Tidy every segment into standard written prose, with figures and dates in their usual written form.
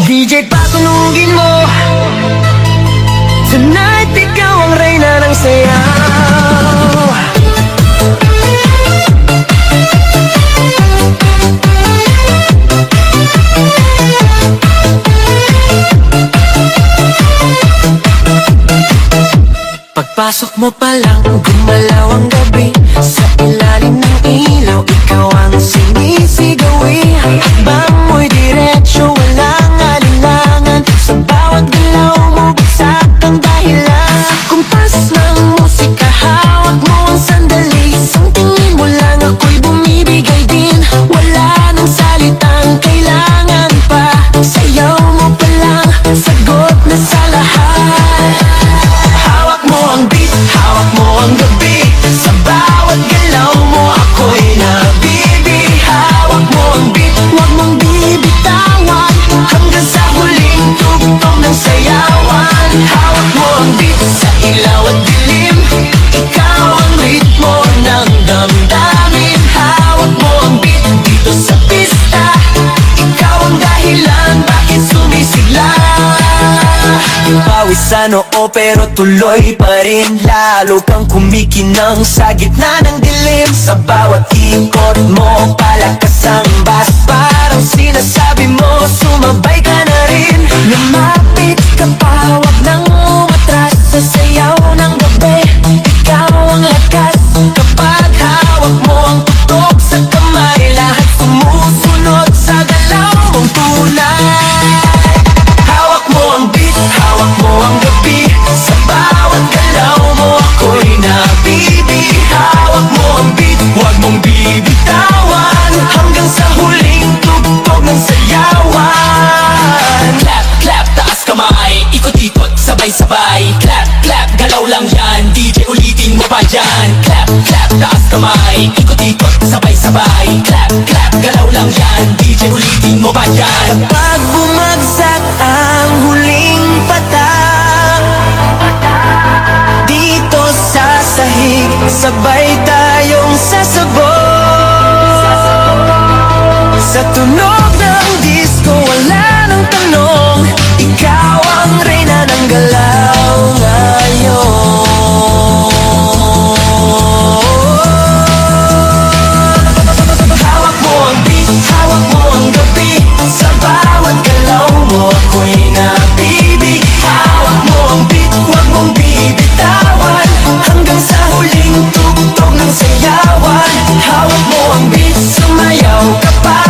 DJ patunugin mo, tonight ikaw ang reyna ng sayaw. Pagpasok mo pa lang, gumalaw ang gabi. Sa ilalim ng ilaw, ikaw ang sinisigawi. Hakbang mo'y diretsyo, walang alinlangan. Sa bawat galaw mo, bagsak ang dahilan. Sa kumpas ng musika, hawak mo ang sandali. Isang tingin mo lang, ako'y bumibigay din. Wala nang salitang kailangan pa. Sayaw mo pa lang, sagot na sa lahat. Hawak mo ang beat, hawak mo ang gabi. Sa bawat galaw mo ako'y nabibi. Hawak mo ang beat, huwag mong bibitawan. Hanggang sa huling tugtog ng sayawan. Hawak mo ang beat sa ilaw at dilim. Ikaw ang ritmo ng damdamin. Hawak mo ang beat dito sa pista. Ikaw ang dahilan bakit sumisigla. Pawis sa noo pero tuloy pa rin. Lalo kang kumikinang sa gitna ng dilim. Sa bawat ikot mo palakas ang bass. Parang sinasabi mo sumabay ka na rin. Lumapit ka pa, wag nang umatras. Sa sayaw ng gabi, ikaw ang lakas. Kapag hawak mo ang tutok sa kamay, lahat sumusunod sa galaw mong tunay. Hawak mo ang beat, hawak mo ang gabi. Sa bawat galaw mo ako'y nabibi. Hawak mo ang beat, huwag mong bibitawan. Hanggang sa huling tugtog ng sayawan. Clap, clap, taas kamay, ikot-ikot, sabay-sabay. Clap, clap, galaw lang yan, DJ ulitin mo pa dyan. Clap, clap, taas kamay, ikot-ikot, sabay-sabay. Clap, clap, galaw lang yan, DJ ulitin mo pa dyan. Pag bumagsak ang huling patak, dito sa sahig, sabay tayong sasabog. Sa tunog ng disco, wala nang tanong. Ikaw ang reyna ng galaw ngayon. Hawak mo ang beat, hawak mo ang gabi. Sa bawat galaw mo ako'y nabibi. Hawak mo ang beat, huwag mong bibitawan. Hanggang sa huling tugtog ng sayawan. Hawak mo ang beat, sumayaw ka pa.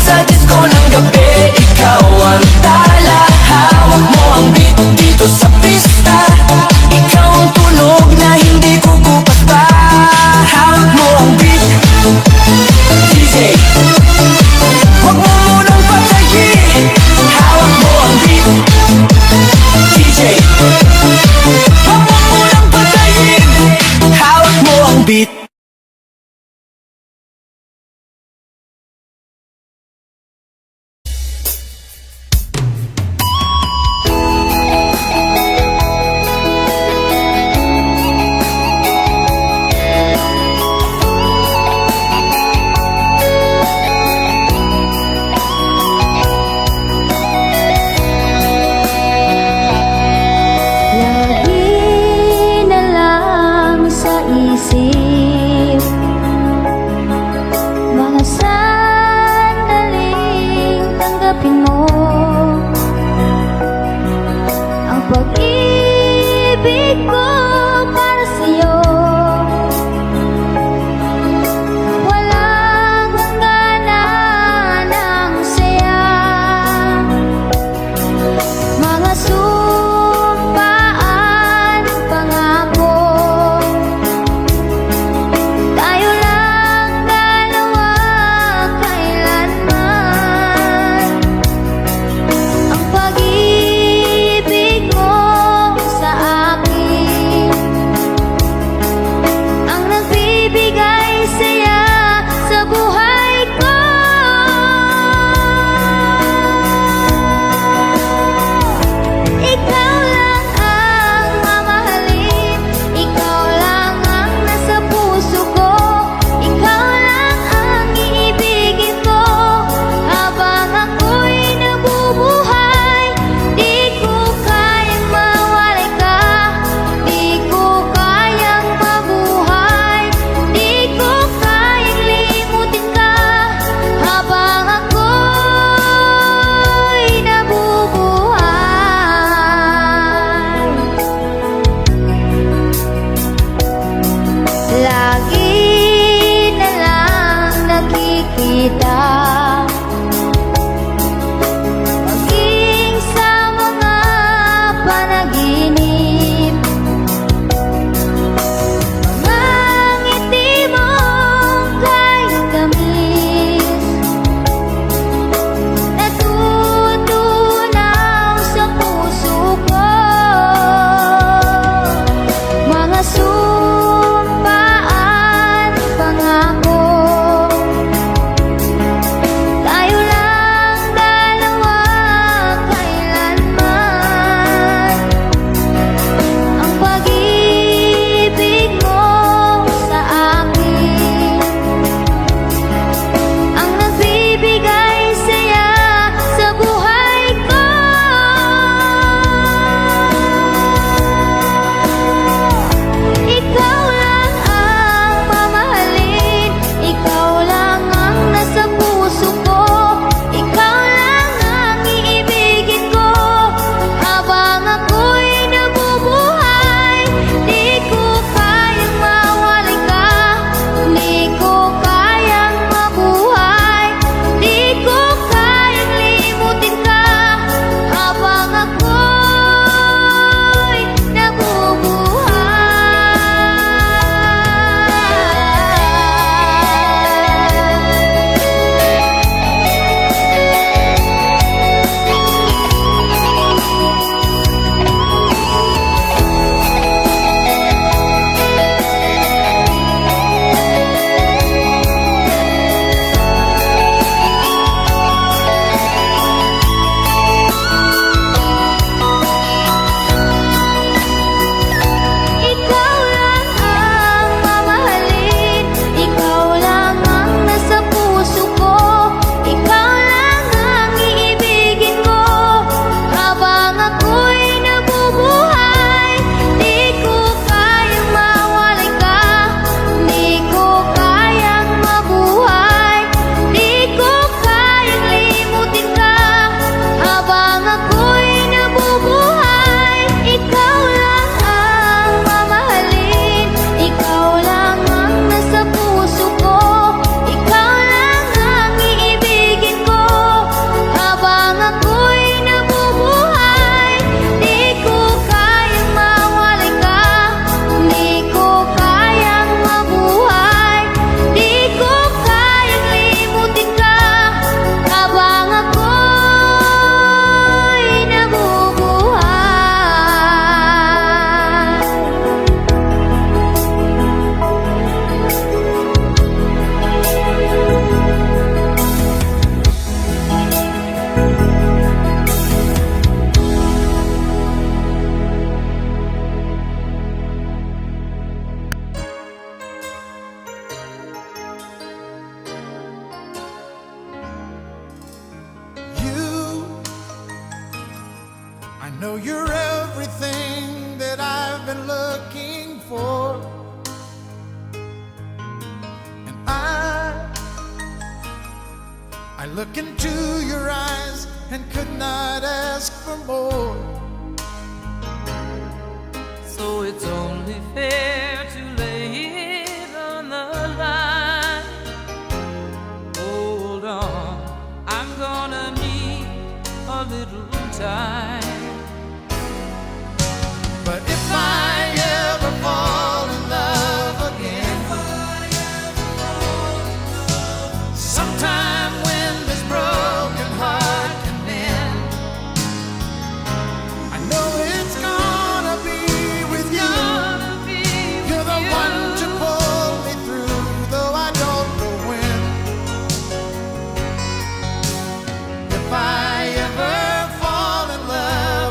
Sa disco ng gabi, ikaw ang tala. Hawak mo ang beat dito sa pista. Ikaw ang tunog na hindi kukupas pa. Hawak mo ang beat, DJ, huwag mo munang patayin. Hawak mo ang beat, DJ, huwag mo munang patayin. Hawak mo ang beat. Lagi na lang sa isip mga sandaling tanggapin mo ang pag-ibig ko para sa'yo. Walang hangganan ang saya, mga sumpaan, pangako. Tayo lang dalawa kailanman. know you're everything that I've been looking for. And I look into your eyes and could not ask for more. So it's only fair to lay it on the line. Hold on, I'm gonna need a little time. But if I ever fall in love again, sometime when this broken heart can mend, I know it's gonna be with you. You're the one to pull me through, though I don't know when. If I ever fall in love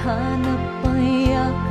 hanap ang yakap